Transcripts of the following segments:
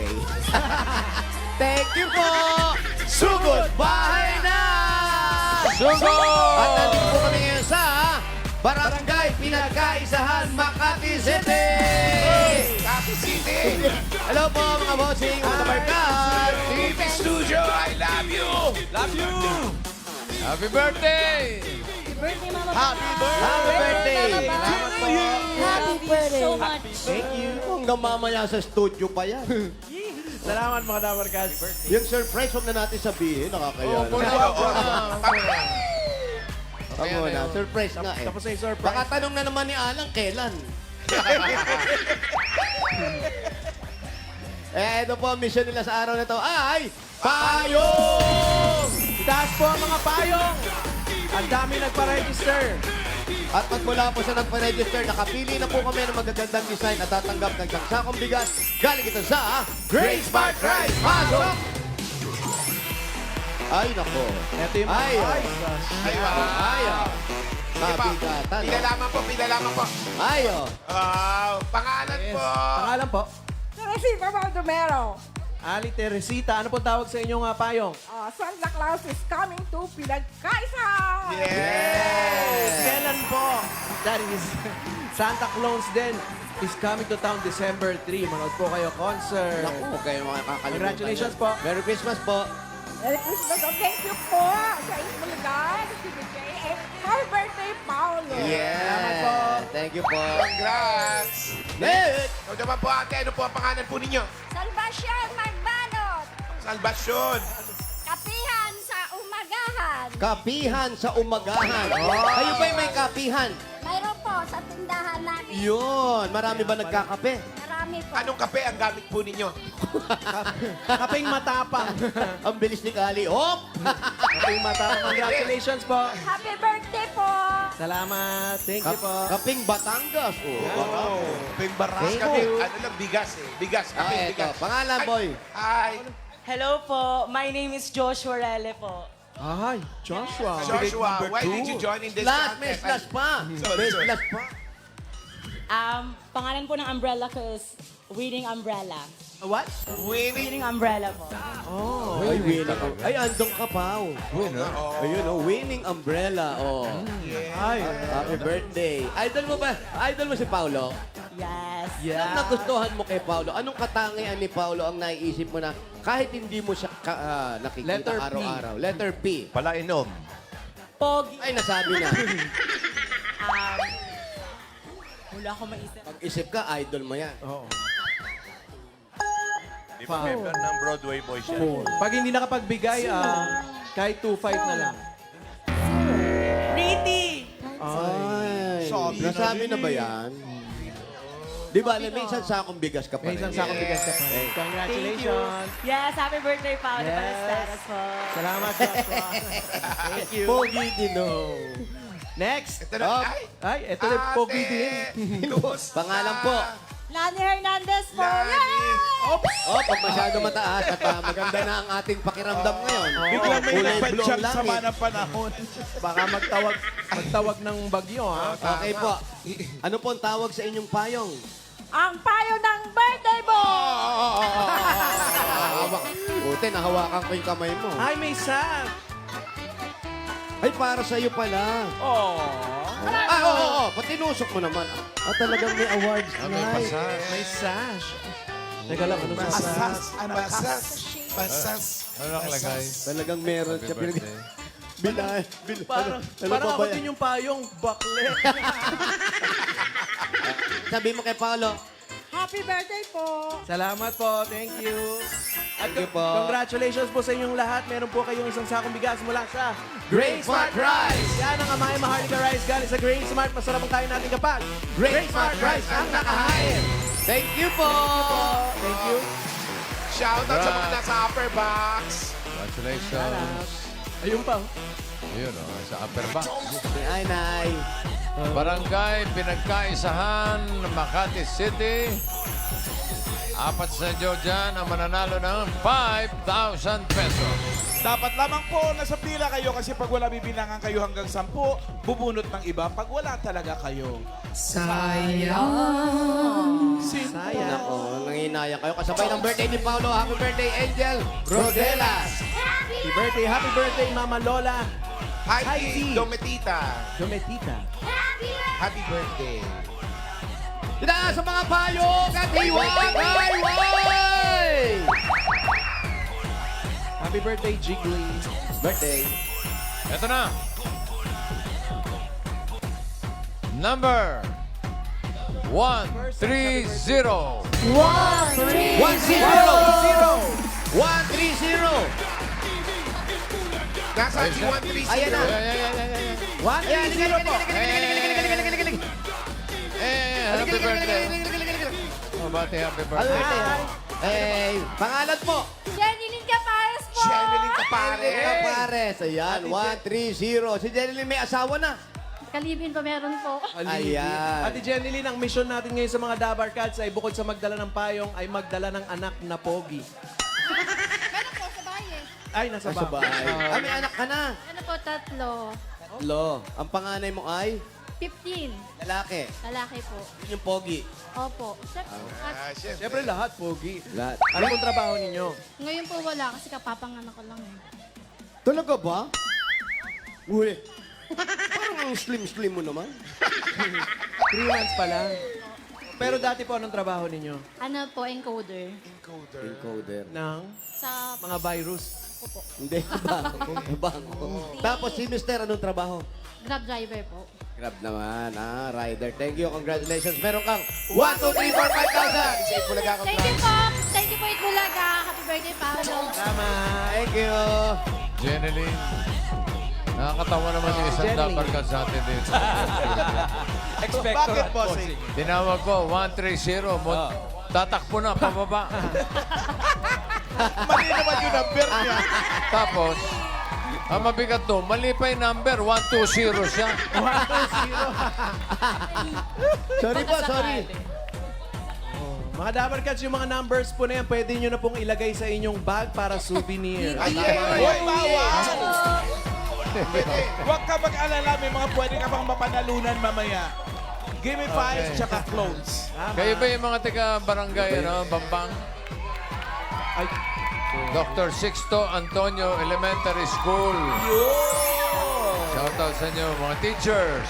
birthday. Thank you po! Sugod bahay na! Sugod! At nandito po kami ngayon sa Barangay Pinagkaisahan, Makati City! Happy City! Hello po mga bossing, mga kabarkad! TV Studio, I love you! Love you! Happy birthday! Birthday, Mama Happy Baba. Happy birthday! Salamat po. Happy birthday. So much. Thank you. Kung namamaya sa studio pa yan. Salamat mga Dabarkas. Yung surprise, huwag na natin sabihin. Nakakaya. Tama na. Surprise nga eh. Tapos na yung surprise. Baka tanong na naman ni Alang, kailan? Ito po ang mission nila sa araw na to ay Payong! Itaas po ang mga payong. Ang dami nagpa-register. At magmula po sa nagpa-register, nakapili na po kami ng magagandang design at tatanggap ng sangsakong bigas. Galing ito sa Great Smart Rice! Pasok! Ay, nako. Ito yung mga Ay, oh. Ay, wow! Ay, oh. Mabigatan. Pinalaman po, pinalaman po. Ay, oh. Wow! Pangalan Yes. po! Pangalan po. Recibo Baldomero. Ali Teresita. Ano po tawag sa inyong payong? Santa Claus is coming to Pinagkaisa. Yes! Kailan po? That is Santa Claus din is coming to town December 3. Manood po kayo concert. Naku, huwag kayo makakalimutan. Congratulations po. Merry Christmas po. Merry Christmas. Thank you po sa Isbulagan, si DJ, and happy birthday, Paolo. Salamat po. Thank you po. Congrats! Next! Ikaw naman po ate, ano po ang pangalan po ninyo? Salvation Magbanot. Salvation! Kapihan sa umagahan. Kapihan sa umagahan. Kayo ba'y may kapihan? Mayroon po sa tindahan namin. Yun. Marami ba nagkakape? Marami po. Anong kape ang gamit po ninyo? Kaping matapang. Ang bilis ni Kali. Hop! Kaping matapang. Congratulations po. Happy birthday po. Salamat. Thank you po. Kaping Batangas. Oh. Ping baras Thank kami. you. Ano lang, bigas eh. Bigas, Ah, kape, eto. bigas. Pangalan, boy. Hi! Hello po, my name is Joshua Rele po. Ay, Joshua. Joshua, why did you join in this Last, may contest? slash pa. May slash pa. Pangalan po ng umbrella ko is Winning Umbrella. What? Winning. Winning Umbrella po. Oh. Ay, winning. Ay, andong ka pa. Oh. Ayun, oh. Winning umbrella. Oh. Ay. Happy birthday. Idol mo ba? Idol mo si Paulo? Yes. Anong nagustuhan mo kay Paulo? Anong katangian ni Paulo ang naiisip mo na kahit hindi mo siya nakikita Letter P. araw-araw? Letter P. Palainom. Pogi. Ay, nasabi na. Wala ako maisip. Pag-isip ka, idol mo yan. Oo. Di ba member ng Broadway Boys yan? Pag hindi nakapagbigay, kahit 2-5 na lang. Pretty! Ay, nasabi na ba yan? Di ba, minsan sa akong bigas ka pa May rin. isang sakong bigas ka pa. Congratulations. Yes, happy birthday, Paolo Yes. Ballesteros po. Salamat, Joshua. Thank you. Pogi din, oh. Next. Ito na, Oh. ay! Ay, ito rin Pogi din. Kumusta? Pangalan po. Lani Hernandez po. Lani. Oh, pag masyado mataas at maganda na ang ating pakiramdam ngayon. Biglang may Kulay blue napadyak ang sama langit. ng panahon. Baka magtawag ng bagyo, ha? Okay po. Ano po ang tawag sa inyong payong? Ang payo ng birthday boy. Buti, nahawakan ko yung kamay mo. Ay, may sack. Ay, para sa'yo pala. Oh. Ah, oo. Patinusok mo naman. Talagang may awards tonight. May sash. Teka lang, ano sa Pasas. Pasas. Pasas. Ano nakalagay? Talagang meron siya. Parang ako din yung payong bakle. Sabi mo kay Paolo. Happy birthday po. Salamat po. Thank you. At Thank you po. congratulations po sa inyong lahat. Meron po kayong isang sakong bigas mula sa Great Smart Rice! Yan ang Amay Maharlika Rice galing sa Great Smart. Masarap ang kain natin kapag Great Smart Rice ang nakahain. Thank you po. Thank you. Shout out sa mga nasa upper box. Congratulations. Ayun pa. Ayun, sa upper box. Ay, Nay. Barangay Pinagkaisahan, Makati City. Apat sa inyo dyan ang mananalo ng 5,000 pesos. Dapat lamang po nasa pila kayo kasi pag wala bibilangan kayo hanggang 10, bubunot ng iba. Pag wala talaga kayo. Sayang. Nako, nanginaya kayo. Kasabay ng birthday ni Paolo. Happy birthday, Angel Rodelas. Happy birthday, Mama Lola. Hi, Heidi Dometita. Dometita. Happy birthday. Tinaas sa mga payong at hiwag! Happy birthday, Jiggly. Birthday. Ito na. Number 130. 1-0. 1-3-0. Nasa si 130. Ayan na. Ayan, 1-0 po. Happy birthday. Oh, bati, happy birthday. Eh, pangalan po. Jeneline Capares po. Jeneline Capares. Capares. Ayan, 1-3-0. Si Jeneline may asawa na. Kalibin pa meron po. Ayan. Ate Jeneline, ang mission natin ngayon sa mga Dabar Cats ay bukod sa magdala ng payong, ay magdala ng anak na pogi. Meron po sa bahay. Ay, nasa Sa bahay. bahay. May anak ka na. Ano po, 3. Lo, ang panganay mo ay 15. lalaki. Lalaki po. Yun yung pogi. Opo. Siyempre lahat, pogi. Lahat. Ano pong trabaho ninyo? Ngayon po wala kasi kapapanganak ko lang eh. Talaga ba? Uy. Parang ang slim-slim mo naman. 3 months pa lang. Pero dati po, anong trabaho ninyo? Ano po, encoder. Encoder. Ng Sa mga virus. Hindi, bangko. Tapos si Mister, anong trabaho? Grab driver po. Grab naman, rider. Thank you, congratulations. Meron kang 1, 2, 3, 4, 5,000. Sa Itbulaga Thank you po. Thank you po, Itbulaga. Happy birthday, Paolo. Salamat. Thank you. Jeneline. Nakakatawa naman yung isang Jeneline. Dabar Cats sa atin dito. Bakit, bossing? Tinawag ko, 130. Tatakbo na, pababa. Mali naman yung number niya. Tapos, ang mabigat to, mali pa yung number, 120 siya. Sorry po, sorry. Mga Dabar Cats, yung mga numbers po na yan, pwede nyo na pong ilagay sa inyong bag para souvenir. Huwag bawal. Huwag ka mag-alala, may mga pwede ka pang mapanalunan mamaya. Give me 5 tsaka clothes. Kayo ba yung mga taga-barangay, Bambang? Ay, Dr. Sixto Antonio Elementary School. Shout out sa inyo, mga teachers.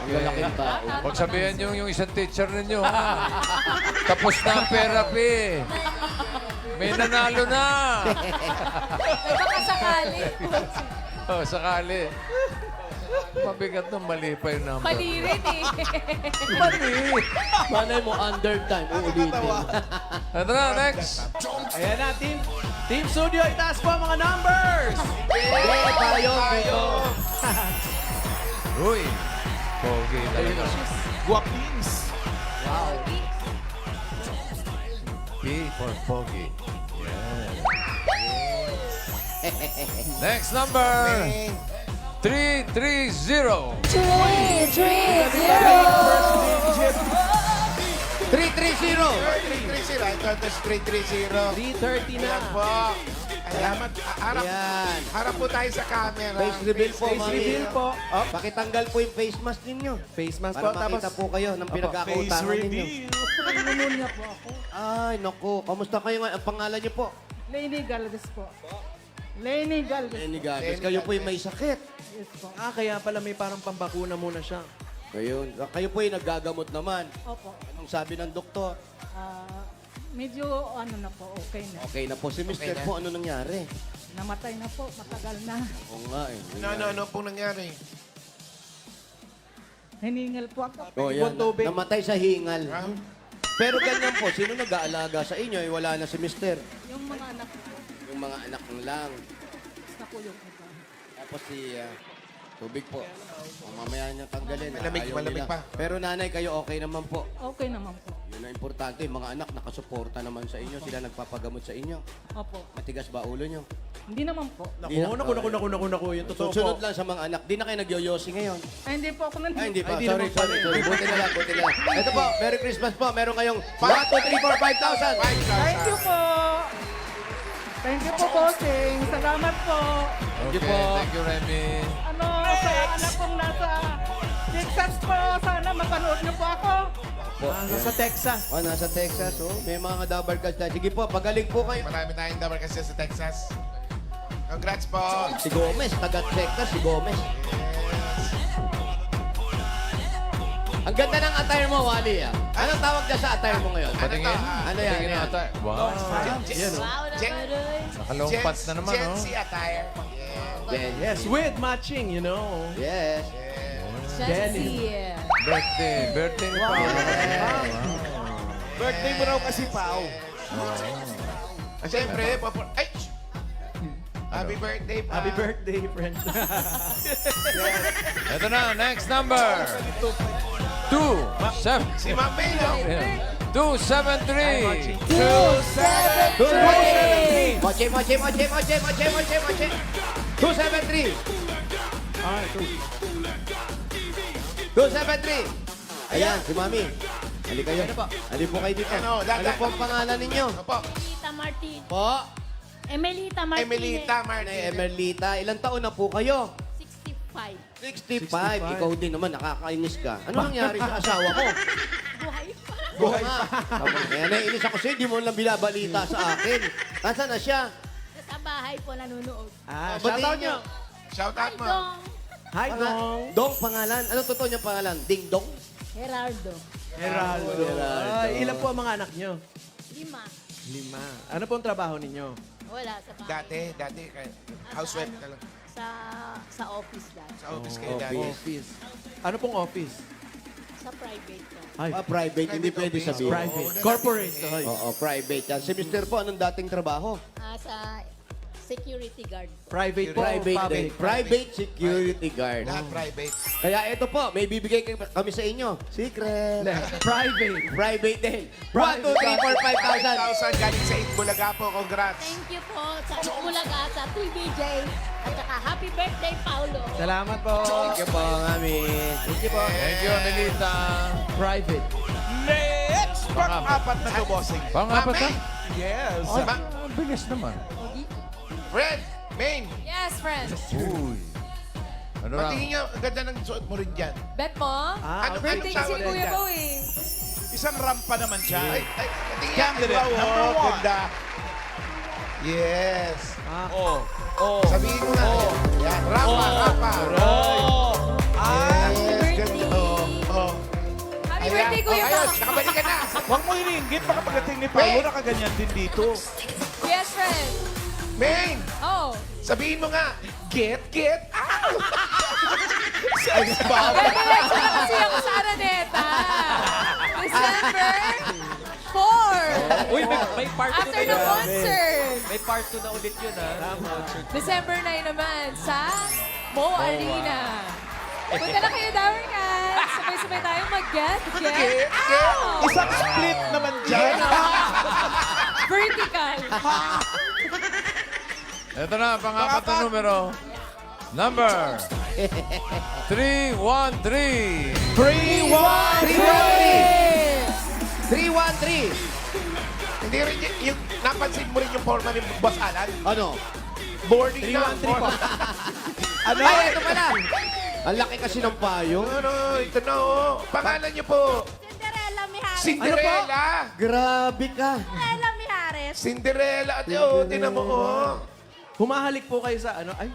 Lalaking tao. Huwag sabihan yung isang teacher ninyo, ha? Tapos na ang therapy. May nanalo na. Baka sakali. Oh, sakali. Mabigat nung mali pa yung number. Mali rin eh. Malay mo, under time. Uulitin. Ito na, next. ayan na, Team Studio, itaas po ang mga numbers! Hey, payong. Uy, pogi talaga. Guapings. P for pogi. Yeah. Next number. 330. 3-3-0. 330. 3:30 na. Po. Salamat. Harap, Ayan. harap po tayo sa camera. Face reveal po, Face mami. reveal po. Oh, pakitanggal po yung face mask ninyo. Face mask Para po. Tapos, makita po kayo ng Face pinagkakautangan ninyo. reveal. Ay, naku. Kamusta kayo nga? Ang pangalan niyo po? Lenny Galvez po. Lenny Galvez. Lenny Gabes. Kayo po yung may sakit. Yes po. kaya pala may parang pambakuna muna siya. Ayun. Kayo po yung naggagamot naman. Opo. Anong sabi ng doktor? Medyo ano na po, okay na. Okay na po. Si Mister po, ano nangyari? Namatay na po, matagal na. Oo nga eh. Ano pong nangyari? Hiningal po ako. Oh, yan. tubig. Namatay sa hingal. Pero ganyan po, sino nag-aalaga sa inyo? Eh, wala na si Mister. Yung mga anak ko, Yung mga anak lang. na po yung iba. Tapos si tubig po. O, mamaya niya tanggalin. Malamig, Ayaw malamig nila. pa. Pero nanay, kayo okay naman po. Okay naman po. Yun ang importante. Yung mga anak nakasuporta naman sa inyo. Sila nagpapagamot sa inyo. Opo. Matigas ba ulo nyo? Hindi naman po. Di na- Naku. Yung totoo Sunod po. lang sa mga anak. Di na kayo nagyoyosi ngayon. Ay, hindi po ako Ay, hindi pa. Ay, di Sorry. naman pala. Buti na lang, buti na lang. Ito po, Merry Christmas po. Meron kayong 1, 2, 3, 4, 5,000. Thank you po. Thank you po, bossing. Salamat po. Okay, thank you, Remy. Ano, sa anak kong nasa Texas po. Sana mapanood niyo po ako. Nasa Texas. Oh, nasa Texas. Oh, may mga double catch na. Sige po, pagaling po kayo. Marami tayong double kasi sa Texas. Congrats po. Si Gomez, taga Texas, si Gomez. Ang ganda ng attire mo, Wally. Ah. Anong tawag niya sa attire mo ngayon? Patingin. Ano yan? Patingin Ano yan? ata. Wow. Wow naman, Roy. Nakalongpat na naman, Gen oh. Z attire. Yes. Yes, with matching, you know. Yes. Chelsea. Birthday ni Paolo. Birthday mo raw kasi, Pao. Siyempre, ay! Happy birthday pa. Happy birthday, friends. Ito na, next number. 273. Si Ma'am May, no? 273. 273! Moche, moche, moche, moche, moche, moche, moche. 273! 273! Ayan, si Mami. Halika kayo. Halika po kayo dito. Ano, Ano po ang pangalan ninyo? Opo. Emelita Martin. Po, Emelita Martin. Emelita Nay Martinez. Emerlita. Ilang taon na po kayo? 65. 65. Ikaw din naman, nakakainis ka. Ano nangyari sa asawa ko? Buhay pa. Buhay pa. Kaya naiinis ako sa'yo, di mo lang binabalita sa akin. Nasaan na siya? Sa bahay po nanonood. Shoutout nyo. Shout out mo. Dong. Hi, Dong. Dong pangalan. Ano totoo niyang pangalan? Ding Dong? Gerardo. Geraldo. Ay, ilan po ang mga anak nyo? 5. 5. Ano po ang trabaho ninyo? Wala sa bahay. Dati, housewife ka lang. Sa office dahil. Sa office kayo dati. Office. Ano pong office? Sa private ko. Ay, Private, hindi pwede sabihin. private. Corporate. Ay. Oo, private yan. Si Mr. po, anong dating trabaho? Sa security guard po. Private po. Private din. Public. Private security guard. Lahat private. Kaya ito po, may bibigay kami sa inyo. Secret. Private. Private din. 1, 2, 3, 4, 5,000. 5,000 galing sa Itbulaga po. Congrats. Thank you po sa Itbulaga, sa TVJ, at saka happy birthday, Paulo. Salamat po. Thank you po, Mami. Thank you po. Thank you, Melita. Private. Next! Pang-apat na to, bossing. Pangapat Ma'am na? May. Yes. Ang bilis naman. Fred, Main. Yes, friends. Uy. Ano lang? Patingin nga, ang ganda ng suot mo rin dyan. Bet mo? Ano okay. anong tawag dyan? eh. Isang rampa naman siya. Ay, patingin nga. Candidate Wow, number one. ganda. Yes. Oh. Oh. Sabihin mo na. Yan, rapa, rapa. Oh. Ah. Yes, ganito. Oh. Happy Ayan. birthday, Kuya Ayun, Pao. nakabalik ka na. Huwag mo iniinggit. Baka pagdating ni Paolo, nakaganyan din dito. Yes, friend. Main, Oh. sabihin mo nga, get out. Diretso na kasi ako sa Araneta. December 4. Uy, may part 2 After the concert. May part 2 na ulit yun, ha? December 9 naman sa Mo Arena. Punta na kayo, Dower Cats. Sabay-sabay tayo mag-get out. Isang split naman dyan. Vertical. Ito na, pangapat na numero. Number 313. 313. Hindi rin, yung napansin mo rin yung forma ni Boss Alan? Ano? Boarding na. 313 po. Ano? Ay, ito pala. Ang laki kasi ng payo. Ano, ito na oh. Pangalan niyo po, Cinderella Mijares. Cinderella. Grabe ka. Cinderella Mijares. Cinderella. Ate, oh, tinan mo, oh. Humahalik po kayo sa ano? Ay,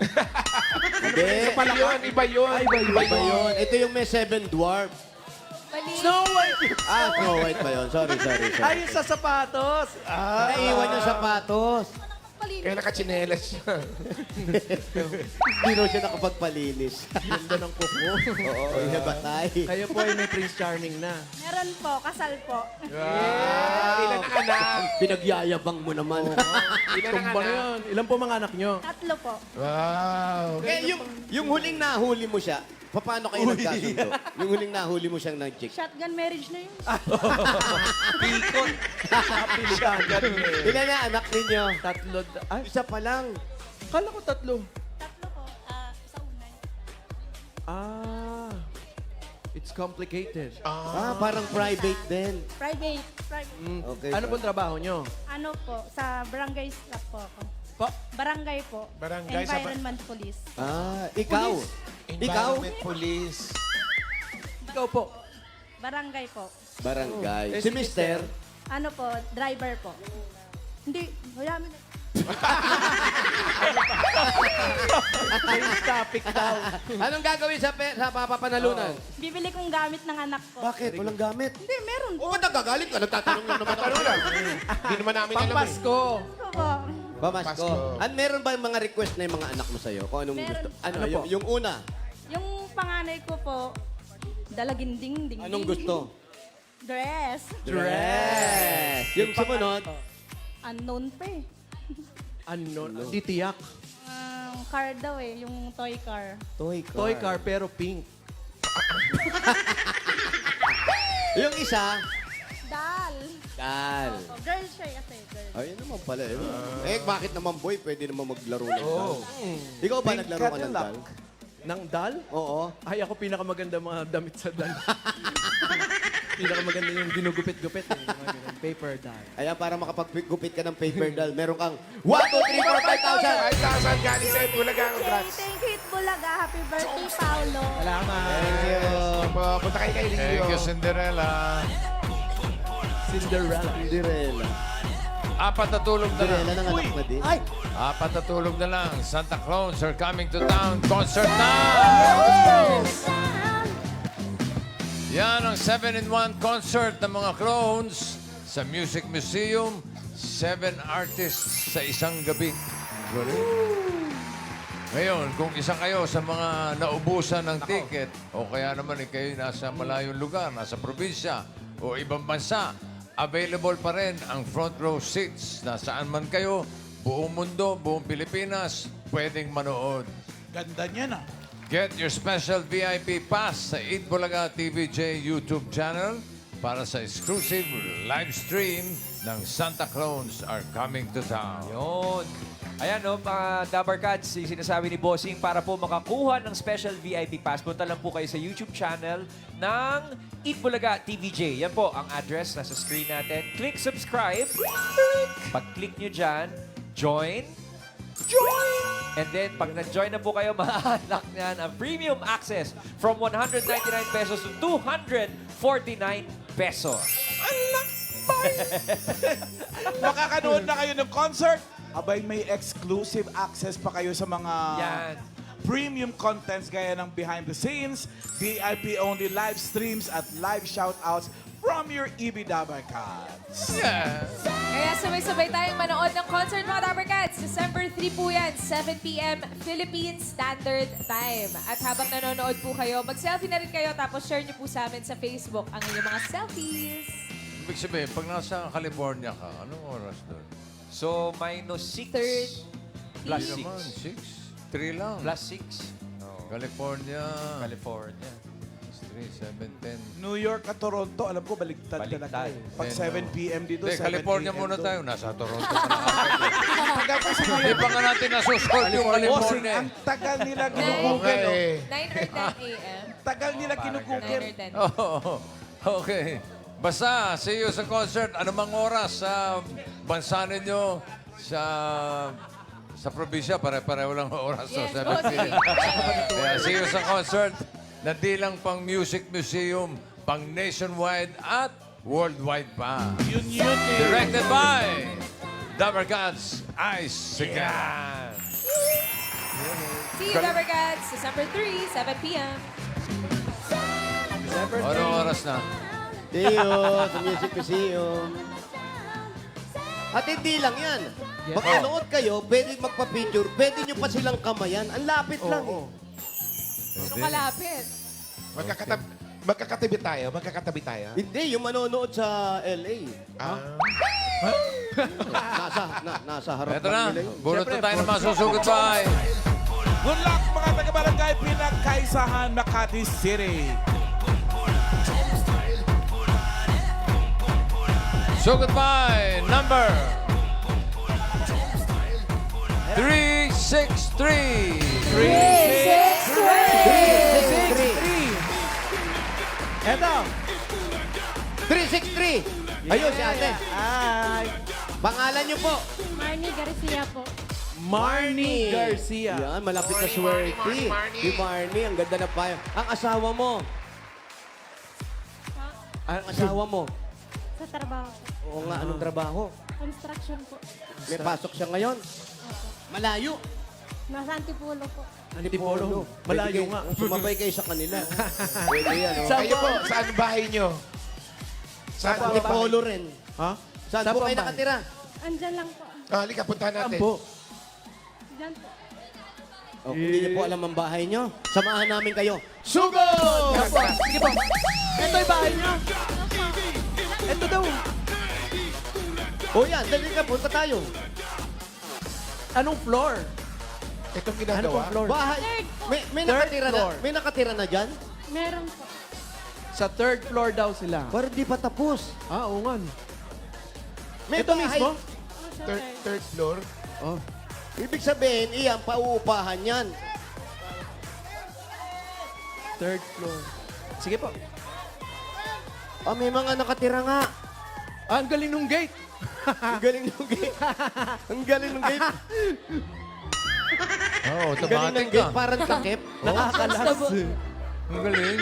Hindi. Iba yun, iba yun. Ay, iba yun. Ito yung may 7 dwarf. Mali. Snow White. Snow White ba yun? Sorry. Ay, yung sa sapatos. Naiwan yung sapatos. Mali. Kaya nakachinelas siya. Hindi raw siya nakapagpalinis. Ganda ng kuko. Oo, nabatay. Kayo po ay may Prince Charming na. Meron po, kasal po. Ilan ang anak? Pinagyayabang mo naman. Ilan ang Tumba na anak? yan. Ilan po mga anak nyo? 3 po. Wow. Yung huling nahuli mo siya, paano kayo nagkasundo? Yung huling nahuli mo siyang nag-chick. Shotgun marriage na yun. Pikot. Ilan na anak ninyo? Tatlo. Ay, Isa pa lang. kala ko tatlo. 3 po. Isa unay. Ah. It's complicated. Parang private din. Private. Okay. Ano pong trabaho nyo? Ano po, sa barangay staff po ako. Po? Barangay po. Barangay sa Environment Police. Ikaw? Ikaw? Police. Ikaw po. Barangay po. Barangay. Eh, Si si Mister? Ano po, driver po. Hindi, wala mo na. Change topic daw. Anong gagawin sa papapanalunan? Bibili kong gamit ng anak ko. Bakit? Walang gamit? Hindi, meron po. O ba't nagagalit ka? Nagtatanong lang naman ako. Hindi naman namin alam eh. Pampasko. Ito po. Pamasko. Meron ba yung mga request na yung mga anak mo sa'yo? Kung anong Meron. gusto? Ano, Ano po? yung una? Yung panganay ko po, dalaginding-ding. Anong gusto? Dress. Dress! Yung sumunod? Unknown pa eh. Ano? Titiyak. Car daw eh, yung toy car. Toy car. Toy car pero pink. Yung isa? Dal. Dal. Oh, girl siya kasi, girl. Ayun naman pala. Bakit naman boy? Pwede naman maglaro ng dal. Ikaw ba naglaro ka ng dal? Nang dal? Oo. Ay, ako pinakamaganda mga damit sa dal. Pinakamaganda yung ginugupit-gupit. Eh. Yung mga ganun, paper dal. Ayan, para makapag-gupit ka ng paper doll, meron kang 1, 2, 3, 4, 5,000! 5,000 galing sa Itbulaga. Okay, Congrats. thank you, Itbulaga. Happy birthday, Paolo. Salamat. Thank you. Punta kayo kay Leo. Thank you, Cinderella. Cinderella. Cinderella. Apat na tulog na lang. Cinderella ng anak na din. Ay! Apat na tulog na lang. Santa Claus are coming to town. Concert na! Yan ang 7-in-1 concert ng mga clones sa Music Museum. 7 artists sa isang gabi. Galing. Ngayon, kung isa kayo sa mga naubusan ng ticket, o kaya naman kayo nasa malayong lugar, nasa probinsya, o ibang bansa, available pa rin ang front row seats na saan man kayo, buong mundo, buong Pilipinas, pwedeng manood. Ganda niya na. Get your special VIP pass sa Itbulaga TVJ YouTube channel para sa exclusive live stream ng Santa Claus are coming to town. Yun. Ayan, no, mga Dabar Cats, yung sinasabi ni Bossing, para po makakuha ng special VIP pass, punta lang po kayo sa YouTube channel ng Itbulaga TVJ. Yan po ang address, nasa screen natin. Click subscribe. Pag-click nyo dyan, join. And then, pag na-join na po kayo, ma-unlock niyan ang premium access from 199 pesos to 249 pesos. Makakanood na kayo ng concert. Abay, may exclusive access pa kayo sa mga Yan. premium contents gaya ng behind the scenes, VIP-only live streams at live shoutouts from your EB Dabar Cats. Yeah. Kaya sabay-sabay tayong manood ng concert, mga Dabber Cats. December 3 po yan, 7 p.m. Philippine Standard Time. At habang nanonood po kayo, mag-selfie na rin kayo tapos share niyo po sa amin sa Facebook ang inyong mga selfies. Ibig sabihin, pag nasa California ka, anong oras doon? So, minus 6. Third. Plus Hindi naman, 6. 6. 3 lang. Plus 6. California. California. 3, 7, 10. New York at Toronto, alam ko, baliktad talaga. Baliktad. Pag 7 p.m. dito, Hindi, 7 California a.m. muna doon. tayo. Nasa Toronto pa na. Hindi pa nga natin nasusort yung Bossing, California. ang tagal nila ginugugel. Okay. 9 or 10 a.m. Tagal nila 9 ginugugel. or 10. Oh, okay. Basta, see you sa concert. Anumang oras sa bansa ninyo, sa probinsya, pare-pareho lang oras. Yes, so, 7 bossing. p.m. Kaya see you sa concert na di lang pang Music Museum, pang nationwide at worldwide pa. Yun eh. Directed by Dabber Cats Ice Sigan. See you, Dabber Cats, December 3, 7 p.m. Anong oras na? Teo, sa Music Museum. At hindi lang yan. Pag nanood kayo, pwede magpa-picture, pwede nyo pa silang kamayan. Ang lapit lang eh. Anong kalapit? Magkakatabi tayo. Magkakatabi tayo. Hindi, yung manonood sa LA. Nasa harap Ito na. lang nila yun. Bunot na tayo ng masusugot. Bye. Good luck mga taga-barangay Pinagkaisahan, Makati City. So goodbye, number 363. 3, 6, 3. 963. Ayun, si ate. Ay, Pangalan niyo po. Marnie Garcia po. Marnie Garcia. Yan, malapit na swerte. Si Marnie, ang ganda na payo. Ang asawa mo. Ang asawa mo. Sa trabaho po. Oo nga, anong trabaho? Construction po. May pasok siya ngayon. Malayo. Nasa Antipolo po. Antipolo. Malayo nga. Sumabay kayo sa kanila. Pwede yan, oh. Saan Kayo po? po, saan bahay nyo? Sa Antipolo rin. Ha? Saan po kayo nakatira? Andyan lang po. Halika, puntahan natin. Ambo. Diyan po. O, kung hindi niyo po alam ang bahay niyo, samahan namin kayo. Sugod! Sige po. Ito yung bahay niya. Ito daw. O yan, dali ka, punta tayo. Anong floor? Itong Ano ginagawa. pong floor? Bahay. May Third nakatira na. floor. May nakatira na dyan? Meron po. Sa third floor daw sila. Pero di pa tapos. Ah, oo nga. May Ito bahay. mismo? Oh, sa Third floor. Oh. Ibig sabihin, iyan, pauupahan yan. Third floor. Sige po. Ah, may mga nakatira nga. Ah, ang galing nung gate. Ang galing ng gate. Ang galing ng gate. Oo, Ang galing ng automatic gate, ka. parang takip. Nakakalas. Ang galing.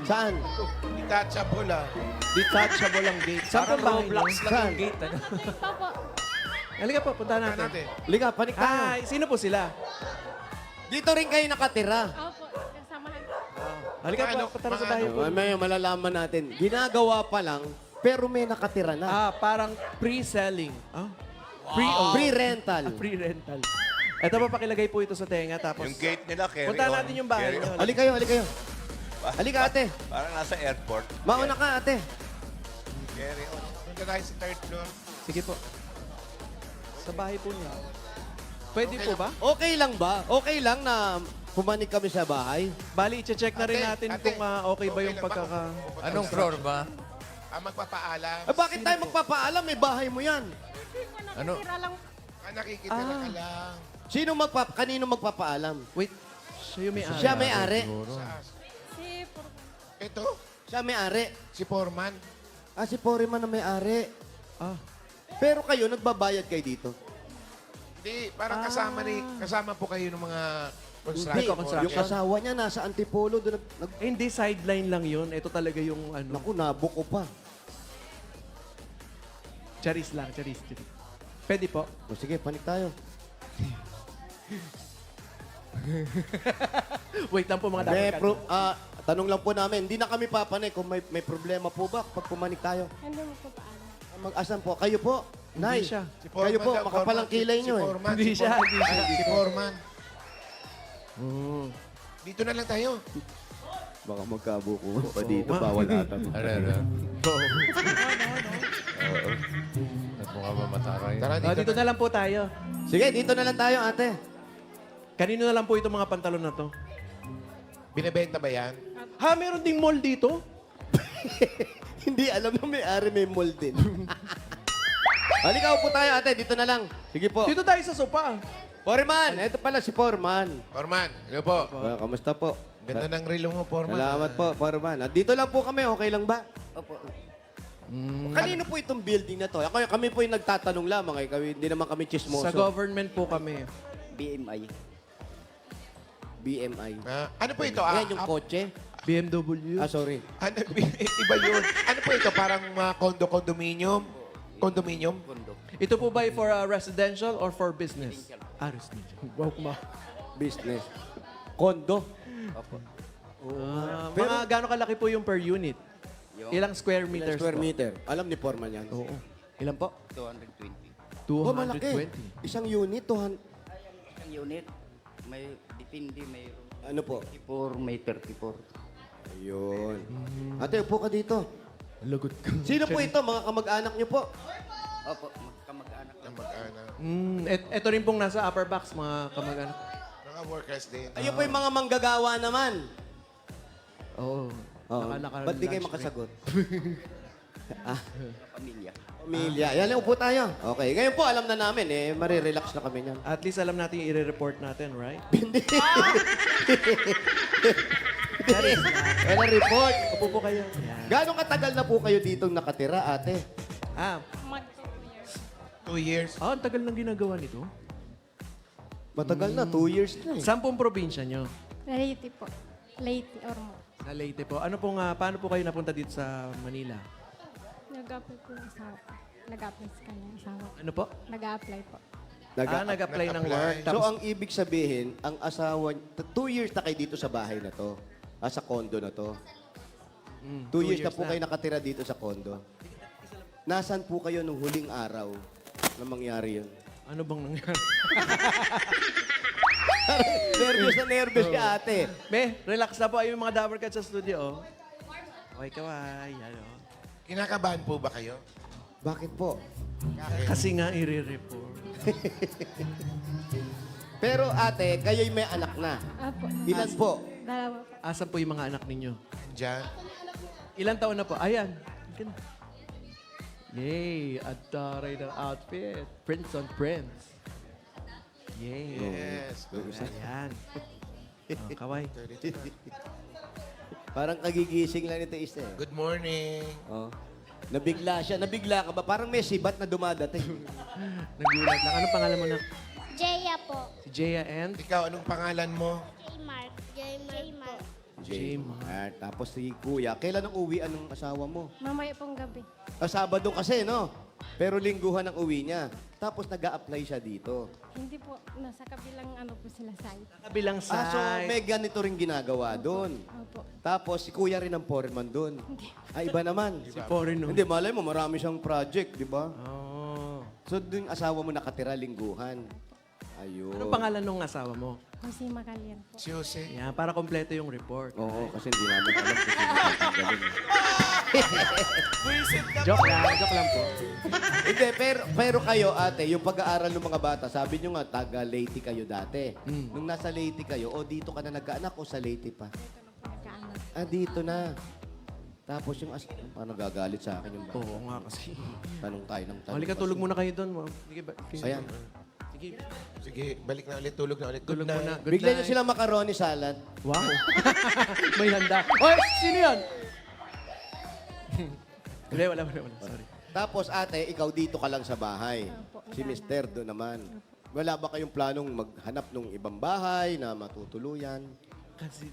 Saan? Detachable ah. Detachable ang gate. Saan po Parang bahay Roblox niyo? lang yung gate. Ano? Pa po. Halika po, punta Puntahan natin. natin. Liga, panik tayo. Hi, sino po sila? Dito rin kayo nakatira. Opo. Kasamahan. Halika po, Ano, punta na sa mga bahay po. May malalaman natin. Ginagawa pa lang, pero may nakatira na. Ah, parang pre-selling. Ah? Pre-owned. Free rental. Free rental. Ito po, pakilagay po ito sa tenga. Tapos, Yung gate nila, carry punta on. natin yung bahay Carry niyo. on. Halika kayo, halika kayo. Halika, ate. Parang nasa airport. Mauna ka, ate. Carry on. Punta tayo sa third floor. Sige po. Sa bahay po niya. Pwede po ba? Okay lang ba? Okay lang na pumanik kami sa bahay? Bali, i-check na rin Ate, natin ate, kung okay ba yung lang pagkaka... Pupunta Anong sa- floor ba? magpapaalam. Bakit tayo magpapaalam? May bahay mo yan. Ano? Tira lang. Nakikitira ka lang. Kanino magpapaalam? Wait, siya yung may-ari. Siya may-ari. Si Ito, Siya may-ari. si Foreman. Ah, si Foreman na may-ari. Ah, Pero kayo, nagbabayad kayo dito? Hindi, parang kasama po kayo ng mga Hindi. construction. Yung asawa niya nasa Antipolo. Doon hindi, sideline lang yun. Ito talaga yung ano. Naku, nabuko pa. Charis lang, charis. Pwede po. O sige, panik tayo. Wait lang po mga dapat. Tanong lang po namin, hindi na kami papanay kung may problema po ba pag pumanik tayo. Hindi mo po paano. Mag-asan po? Kayo po? Nay, siya. Si Foreman kayo po, daw, makapalang Foreman, kilay nyo si eh. Foreman, Hindi si siya, Foreman. hindi siya. Si Foreman. Dito na lang tayo. Baka magkabuko pa dito, bawal ata. Ano? At mukha mamataray. Tara, Dito na lang po tayo. Sige, dito na lang tayo, ate. Kanino na lang po itong mga pantalon na to? Binibenta ba yan? Ha, meron ding mall dito? Hindi alam na may-ari may mall din. Halika po tayo, ate. Dito na lang. Sige po. Dito tayo sa sopa. Foreman! Ito pala si Foreman. Foreman, hello po. Kamusta po? Ganda ng relo mo, Foreman. Salamat po, Foreman. Dito lang po kami. Okay lang ba? Opo. Kanino po itong building na to? Kami po yung nagtatanong lamang. Hindi naman kami chismoso. Sa government po kami. BMI. Ano po ito? Yan yung kotse. BMW. Sorry. Ano, iba yun. Ano po ito? Parang mga condominium? Condominium? Ito po ba for residential or for business? Residential. Wow, Business. Kondo. mga gano'ng kalaki po yung per unit? Ilang square meters Square po? meter. Alam ni Foreman yan. Oo. Ilan po? 220. 220. Malaki. Isang unit, 200. Ang unit, may depende, may Ano po? 34, may 34. Ayun. Ate, upo ka dito. Lagot ka. Sino po ito? Mga kamag-anak niyo po? Opo, magkamag-anak lang. Ito rin pong nasa upper box, mga kamag-anak. Mga workers din. Ayun po yung mga manggagawa naman. Oo. Oh. Ba't di kayo lunch break. makasagot? Pamilya. Pamilya. Yan, upo tayo. Okay. Ngayon po, alam na namin eh. Marirelax na kami niyan. At least alam natin yung i-report natin, right? Wala report. Upo po kayo. Yan. Gano'ng katagal na po kayo dito nakatira, ate? Ah, 2 years. ang tagal nang ginagawa nito. Matagal na, 2 years na eh. Saan pong probinsya nyo? Leyte po. Leyte, Ormo. Sa Leyte po. Ano pong, paano po kayo napunta dito sa Manila? Nag-apply po yung asawa ko. Nag-apply sa kanya yung asawa ko. Ano po? Nag-apply po. Nag-apply ng work. So, ang ibig sabihin, ang asawa, 2 years na kayo dito sa bahay na to. Sa condo na to. 2 years na po kayo nakatira dito sa condo. Nasaan po kayo nung huling araw na mangyari yun? Ano bang nangyari? Nervous na nervous si ate. Me, relax na po. Ayun yung mga Dabber Cats sa studio, oh. Okay, kaway. Yan, oh. Kinakabahan po ba kayo? Bakit po? Kasi nga i-report. Pero ate, kayo'y may anak na. Apo. Ilan po? Dalawa po. Asan po yung mga anak ninyo? Diyan. Ilan taon na po? Ayan. Ganda. Yay! At taray ng outfit. Prince on Prince. Yay. Yes. Ayan. Oh, kaway. Parang kagigising lang nito isa eh. Good morning. Oh. Nabigla siya. Nabigla ka ba? Parang may sibat na dumadating. Nagulat lang. Anong pangalan mo na? Jeya po. Si Jaya and? Ikaw, anong pangalan mo? J-Mark. J-Mark. J-Mark. Tapos si Kuya. Kailan ang uwi ng asawa mo? Mamaya pong gabi. Sabado kasi, no? Pero lingguhan ang uwi niya. Tapos nag-a-apply siya dito. Hindi po. Nasa kabilang ano po sila side. Kabilang So side. may ganito rin ginagawa doon. Opo. Tapos si Kuya rin ang foreman doon. Iba naman. Si Porino. Hindi, malay mo, marami siyang project, di ba? Oh. So doon yung asawa mo nakatira lingguhan. Ayun. Anong pangalan ng asawa mo? Jose Macalian po. Si Jose. Yan, para kompleto yung report. Oo, kasi hindi namin alam kung sino tatanggalin. Joke lang po. Hindi, pero kayo, ate, yung pag-aaral ng mga bata, sabi nyo nga, taga Leyte kayo dati. Nung nasa Leyte kayo, o dito ka na nagkaanak o sa Leyte pa? Nagkaanak. Dito na. Tapos yung paano gagalit sa akin yung bata? Oo nga kasi. Tanong tayo ng tanong. Halika, tulog muna kayo doon. Sige, Ayan. Sige, Sige, balik na ulit. Tulog na ulit. tulog Good muna. night. Good Bigyan nyo night. sila macaroni salad. Wow. May handa. Oy, sino yan? Hindi, wala. Sorry. Tapos ate, ikaw dito ka lang sa bahay. Opo, Si Mister doon naman. Wala ba kayong planong maghanap ng ibang bahay na matutuluyan? Kasi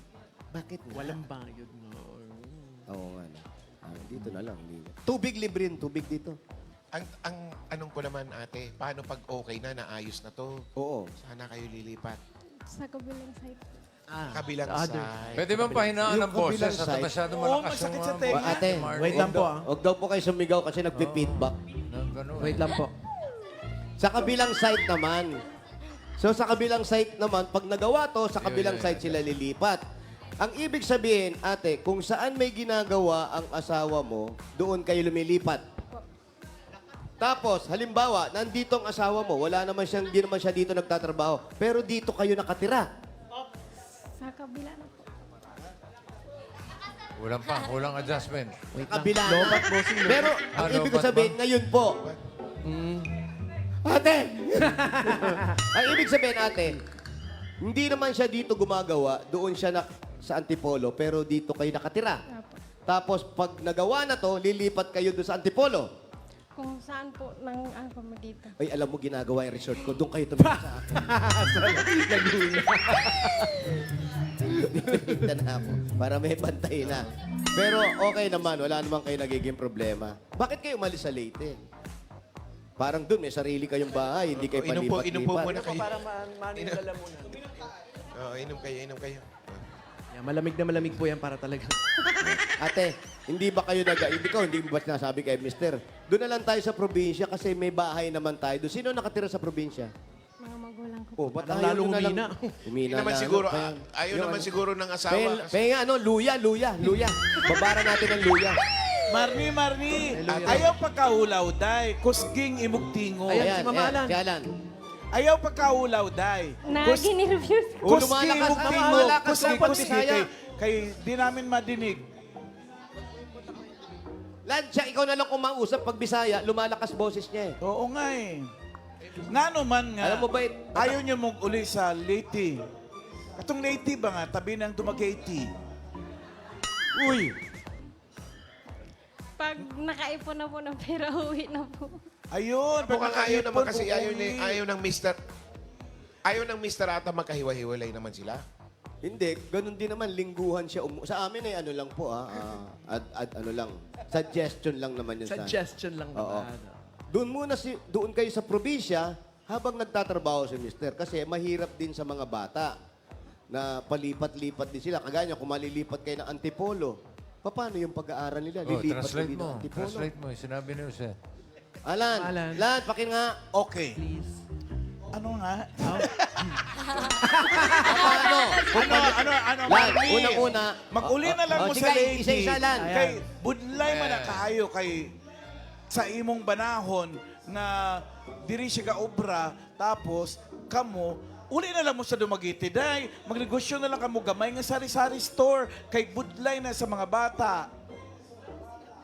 Bakit nga? walang bayad no. Oo nga. No. Dito na lang. Tubig libre rin. Tubig dito. Ang anong ko naman, ate, paano pag okay na, naayos na to? Oo. Sana kayo lilipat. Sa kabilang side. Kabilang sa other. side. Pwede bang pahinaan Yung ng boses kabilang at side. masyado Oo, malakas masakit yung sa mga tenga. boses Ate, ni Martin? wait lang po ah. Huwag daw po kayo sumigaw kasi nagpi-feedback. Wait lang po. Sa kabilang site naman. So sa kabilang site naman, pag nagawa to, sa kabilang site sila lilipat. Ang ibig sabihin, ate, kung saan may ginagawa ang asawa mo, doon kayo lumilipat. Tapos, halimbawa, nandito ang asawa mo, hindi naman siya dito nagtatrabaho, pero dito kayo nakatira. Sa kabila na po. Kulang adjustment. Wait Kabila lang. na. Lobat, bossing. Pero, ang Ano, ibig ko ba't sabihin, ngayon po, ate! Ang ibig sabihin, ate, hindi naman siya dito gumagawa, doon siya sa Antipolo, pero dito kayo nakatira. Opo. Tapos, pag nagawa na to, lilipat kayo doon sa Antipolo. Kung saan po ng ano po dito. Ay, alam mo, ginagawa yung resort ko, doon kayo tumira sa akin. Pinagpinta na ako, para may bantay na. Pero okay naman, wala naman kayo nagiging problema. Bakit kayo umalis sa Leyte? Parang doon, may sarili kayong bahay, hindi kayo Inom po palipat-lipat. muna kayo. Para manilala muna. Oo, inom kayo. Yan, malamig na malamig po yan para talaga. Ate, hindi ba kayo hindi mo ba sinasabi kay Mister? Doon na lang tayo sa probinsya kasi may bahay naman tayo doon. Sino nakatira sa probinsya? Mga magulang ko. Oh, ba't Parang ayaw lalong nyo na lang- humina. Humina Naman na, siguro, ano, pa yan? ayaw Yung naman ano? siguro ng asawa. Penga, luya. Babara natin ng luya. Marni, ayaw pagkahulaw, day. Kusking imugtingo. Ayan, si Mama Alan. Si Alan. Ayaw pagkahulaw, day. Na ginireview. Oh, Kusking lumalakas, imugtingo. lumalakas dapat Bisaya. Kay di namin madinig. Lansya, ikaw na lang kumausap pag Bisaya, lumalakas boses niya eh. Oo nga eh. Nga naman nga, Alam mo ba, ayaw niyo mong uli sa Leyte. Katong Leyte ba nga, tabi ng Dumaguete. Uy! Pag nakaipon na po ng pera, uwi na po. Ayun! Mukhang ayaw naman kasi uuwi. ayaw ng Mr. Ayaw ng Mr. Ata magkahiwa-hiwalay naman sila. Hindi, ganun din naman, lingguhan siya. Sa amin ay ano lang po, ano lang, suggestion lang naman yun. Suggestion lang Oo. naman. Doon kayo sa probinsya, habang nagtatrabaho si Mister, kasi mahirap din sa mga bata na palipat-lipat din sila. Kagaya kung malilipat kayo ng Antipolo, paano yung pag-aaral nila? Oh, Lilipat translate din ng mo. Antipolo. Translate mo. Sinabi ni Jose. Alan, Alan. pakin nga. Okay. Please. Ano nga? Paano? Ano, Lan, Marley? unang-una. Mag-uli na lang mo sige, sa lady. isa-isa, Lan. Kay budlay man na kayo kay sa imong banahon nga diri siya ka obra tapos kamo uli na lang mo sa dumagiti day magnegosyo na lang kamo gamay nga sari-sari store kay budlay na sa mga bata.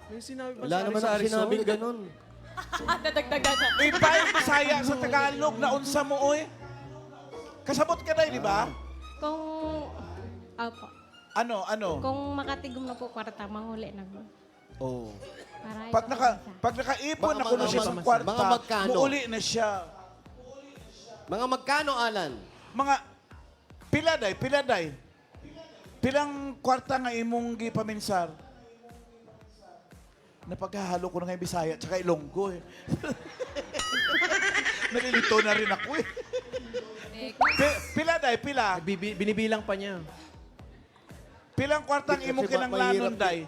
May sinabi ba Wala naman ako sinabing ganun. Nadagdagan na. Iba yung Bisaya sa Tagalog na unsa mo oy. Kasabot ka day, di ba? Kung, opo, Ano? kung makatigom na po kwarta, mahuli na po. Oh. Para Pag nakaipon Mga- na kuno siya sa mga- kwarta, mga magkano? muuli na siya. Mga magkano, Alan? Mga pila day. Pilang kwarta nga imong gipaminsar? Napaghahalo ko na nga yung Bisaya tsaka Ilonggo eh. Nalilito na rin ako eh. Pila day, pila. Binibilang pa niya. Pilang kwartang Kasi imong mahirap kinanglanon eh. day?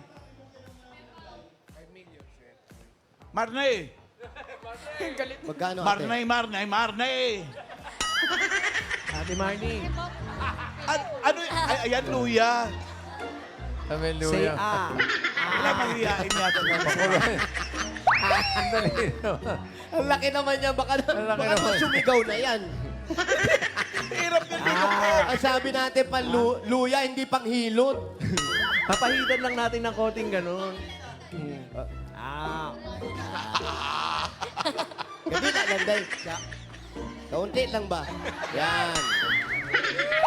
Marnay. Magkano, ate? Marnay. Ate Marnie. Ano, ayan, luya. Sabi, Say Luya. Wala mahihain yata. Ang laki naman niya, baka naman sumigaw na yan. Hirap yung dito. Ang sabi natin, luya, hindi pang hilot. Papahidan lang natin ng konting gano'n. Hindi na, landay. Kaunti lang ba? Yan.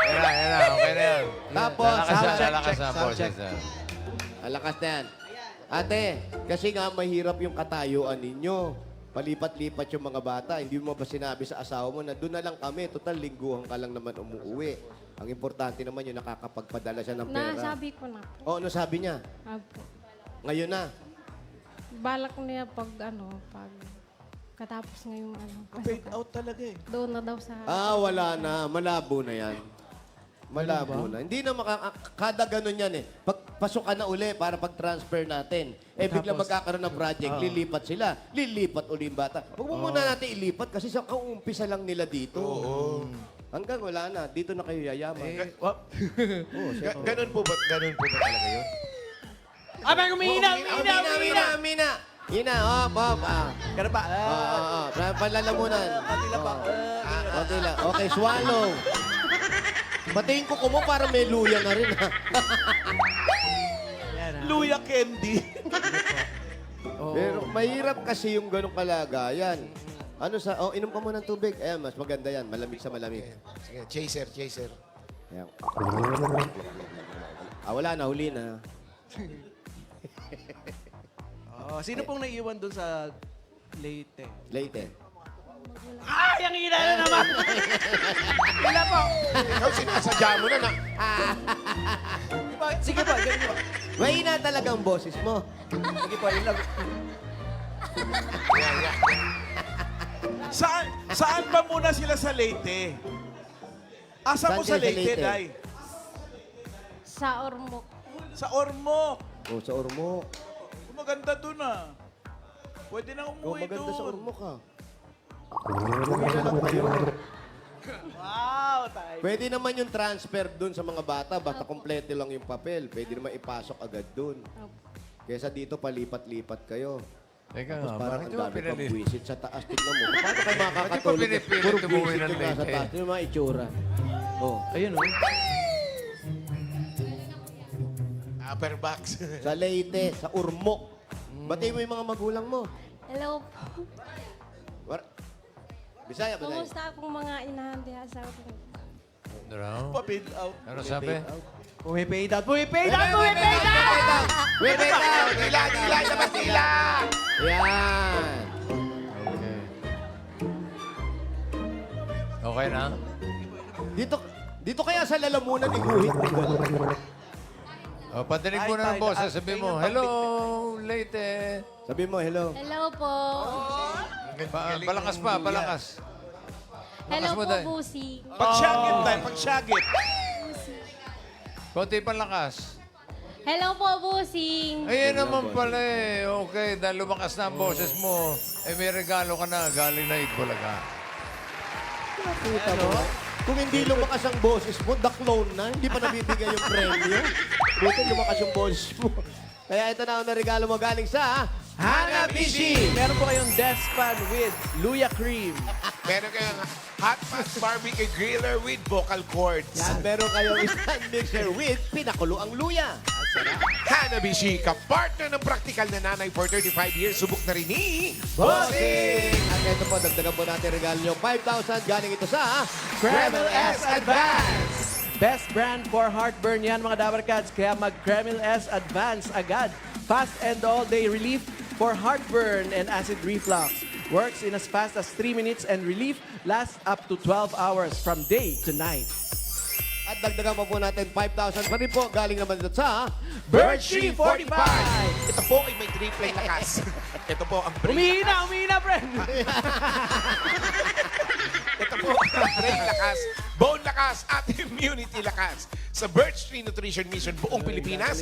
Yan na. Okay na yan. Tapos, Lalakas na sound check. boses yan. Alakas na yan. Ate, kasi nga mahirap yung katayuan ninyo. Palipat-lipat yung mga bata. Hindi mo ba sinabi sa asawa mo na doon na lang kami, total lingguhan ka lang naman umuwi. Ang importante naman yung nakakapagpadala siya ng pera. Nasabi ko na po. O, ano sabi niya? Opo. Ngayon na. Balak niya pag katapos ngayong Fade pasukan. out talaga eh. Doon na daw sa... Wala na. Malabo na yan. Malabo na. Hindi na kada ganun yan eh. Pagpasukan na uli para pag-transfer natin. Bigla magkakaroon ng project, lilipat sila. Lilipat uli yung bata. Huwag mo muna natin ilipat kasi sa kauumpisa lang nila dito. Hanggang wala na. Dito na kayo yayaman. Ganun po ba talaga yun? Abang umihina! Hina, hop. Kaya pa. Palalamunan. Konti lang. Okay, swallow. Batiin ko mo para may luya na rin, ha? Luya candy. Pero mahirap kasi yung ganong kalagayan. Inom ka muna ng tubig. Ayan, mas maganda yan. Malamig sa malamig. Sige, chaser. Ayan. Wala na, huli na. Sino pong naiiwan doon sa Leyte? Late. Ay, ang hina na naman! Hila po! Ikaw, sinasadya mo na. Sige po, ganyan po. Mahina talaga ang boses mo. Sige po, yun lang. Saan ba muna sila sa Leyte? Asa mo Saan sa kayo sa Leyte, Leyte? Day? Sa Ormoc. Sa Ormoc. Sa Ormoc. Maganda doon ah. Pwede na umuwi Maganda sa doon. Ormoc, ha? Wow, tayo. Pwede naman yung transfer dun sa mga bata. Basta kompleto lang yung papel. Pwede naman ipasok agad dun. Kesa dito, palipat-lipat kayo. Teka Tapos nga, parang bakit ang yung dami pang pinilit? buwisit sa taas. Tignan mo. Paano kayo makakatulog? pinipilit Puro umuwi buwisit ng yung nasa Leyte? taas. Yung mga itsura. Ayun, oh. Upper box. Sa Leyte, sa Ormoc. Bati mo yung mga magulang mo. Hello po. Bisaya ba tayo? Kumusta akong mga inahan diha sa... Ano raw? Pa-fade out. Ano sabi? Pumipay down, pumipay down, pumipay down! Wait down! Dila, dila, dapat dila! Yan. Okay. Okay na? Dito kaya sa lalamunan iguhit. O, padinig mo na ng boses. Sabi mo, hello, Leyte. Sabi mo, hello. Hello po. Balakas pa, balakas. Hello mo, po, Day. Busing. Pagsyagit tayo, pagsyagit. Konti pa lakas. Hello po, Busing. Ayun naman pala eh. Okay, dahil lumakas na ang boses mo, eh may regalo ka na galing na Itbulaga. Kita mo? Kung hindi lumakas ang boses mo, the clone na. Hindi pa nabibigay yung premyo. Buti lumakas yung boses mo. Kaya ito na ang regalo mo galing sa Hanabishi! Meron po kayong desk fan with Luya Cream. Meron kayong hot pot barbecue griller with vocal cords. Yan, meron kayong stand mixer with pinakulo ang luya. Hanabishi, ka-partner ng practical na nanay for 35 years. Subok na rin ni... Bossing! At ito po, dagdagan po natin regalo nyo. 5,000 galing ito sa Kreml S Advance! Best brand for heartburn yan mga Dabar Cats. Kaya mag-Kreml S Advance agad. Fast and all-day relief for heartburn and acid reflux. Works in as fast as 3 minutes and relief lasts up to 12 hours from day to night. At dagdagan pa po natin 5,000 pa rin po. Galing naman ito sa Birch Tree 45! Ito po ay may triple lakas. Ito po ang brain Umihina, friend! Ito po ang brain lakas, bone lakas, at immunity lakas. Sa Birch Tree Nutrition Mission buong Pilipinas,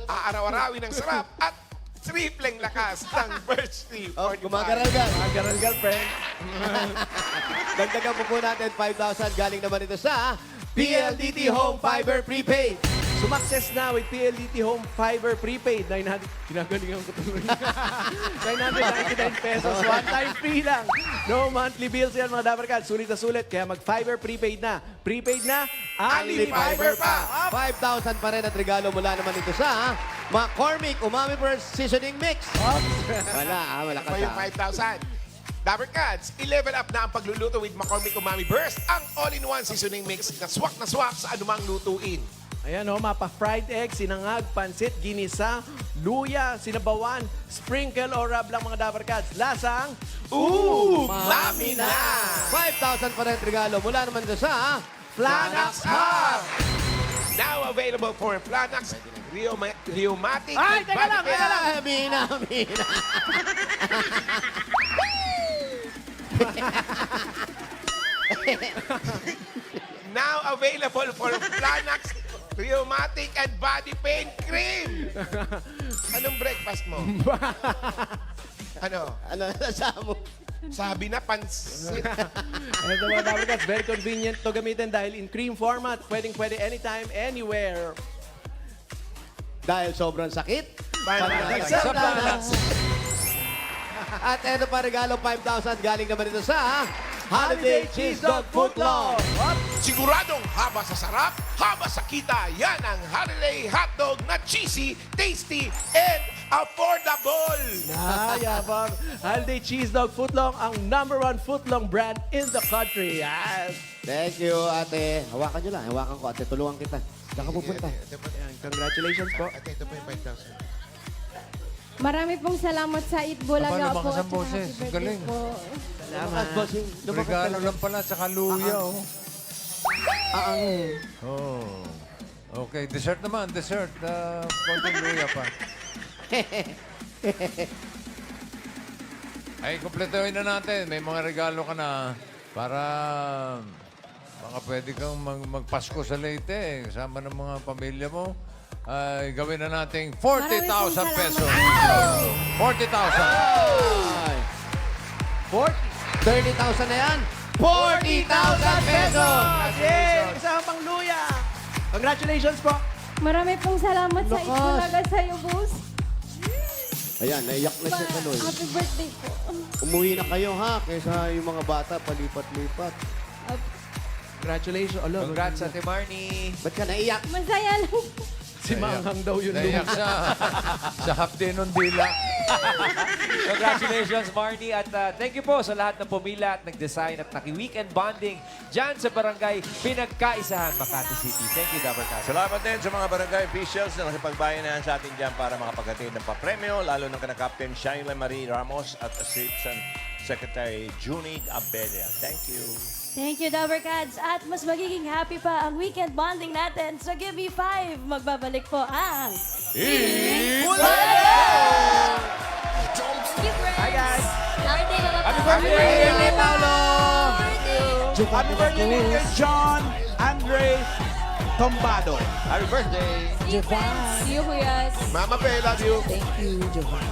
aaraw-arawin ang sarap at tripleng lakas ng Birch Tree 45. Oh, gumagaral-gal. Gumagaral-gal, friend. Dagdagan po natin 5,000. Galing naman ito sa PLDT Home Fiber Prepaid. Sumakses na with PLDT Home Fiber Prepaid. 900, kinagalingan ko tuloy. 999 pesos. One time free lang. No monthly bills yan mga Dabar Cats. Sulit na sulit. Kaya mag-Fiber Prepaid na. Prepaid na, Only Fiber pa. 5,000 pa rin at regalo mula naman ito sa McCormick Umami Burst Seasoning Mix. Wala, malakas Pa yung 5,000. Dabber Cats, i-level up na ang pagluluto with McCormick Umami Burst, ang all-in-one seasoning mix na swak sa anumang lutuin. Ayan o, mapa-fried egg, sinangag, pansit, ginisa, luya, sinabawan, sprinkle o rub lang mga Dabar Cats. Lasang, Umami na! 5,000 pa rin at regalo mula naman ito sa Flanax Hub! Now available for Flanax Rheumatic Ay, and teka lang, Body teka lang. Mina. Now available for Flanax Rheumatic and Body Pain Cream. Anong breakfast mo? Ano? Ano nasa mo? Sabi na pansit. Ito mga Dabar Cats, very convenient to gamitin dahil in cream format. Pwede anytime, anywhere. Dahil sobrang sakit. Panagsa Sa Flanax. At eto pa regalo, 5,000 galing naman ito sa Holiday Cheese Dog Footlong. Siguradong haba sa sarap, haba sa kita. Yan ang Holiday Hotdog na cheesy, tasty, and affordable. Yabang. Holiday Cheese Dog Footlong, ang #1 footlong brand in the country. Yes. Thank you, ate. Hawakan nyo lang. Hawakan ko, ate. Tulungan kita. Saan ka pupunta? Ayan, congratulations po. Ito po yung 5,000. Marami pong salamat sa Itbulaga Aba, po. lumakas ang at boses. happy birthday Galing. po. Salamat, bossing. Regalo lang pala, tsaka luya, oh. Ah, Oh. Okay, dessert naman, dessert. Konting luya pa. Ay, kumpletuhin na natin. May mga regalo ka na para baka pwede kang magpasko sa Leyte. Kasama ng mga pamilya mo. Ay, gawin na nating 40,000 pesos. 40,000. 30,000 na yan. 40,000 pesos! Yay! Kasama pang luya. Congratulations po. Marami pong salamat sa Lakas. Itbulaga sa iyo, boss. Ayan, naiyak na siya tuloy. Happy birthday po. Umuwi na kayo ha, kaysa yung mga bata palipat-lipat. Congratulations. Alo, Congrats, Ate Marnie. Ba't ka naiyak? Masaya lang. si Manghang daw yun. Naiyak sa hapde ng dila. Congratulations, Marnie. At thank you po sa lahat ng pumila at nag-design at naki-weekend bonding dyan sa barangay Pinagkaisahan, Makati City. Thank you, Dabber Cats. Salamat din sa mga barangay officials na nakipagbayanahan sa atin dyan para makapaghatid ng papremyo, lalo ng kana-Captain Shaila Marie Ramos at Assistant Secretary Junie Abella. Thank you. Thank you, Dabber Cats. At mas magiging happy pa ang weekend bonding natin sa Give 5. Magbabalik po ang... Hi, guys! Happy birthday, Paolo! Happy birthday din kay John Andre Tombado. Happy birthday! See you, Kuya. Mama Pe, love you. Thank you, Jovan.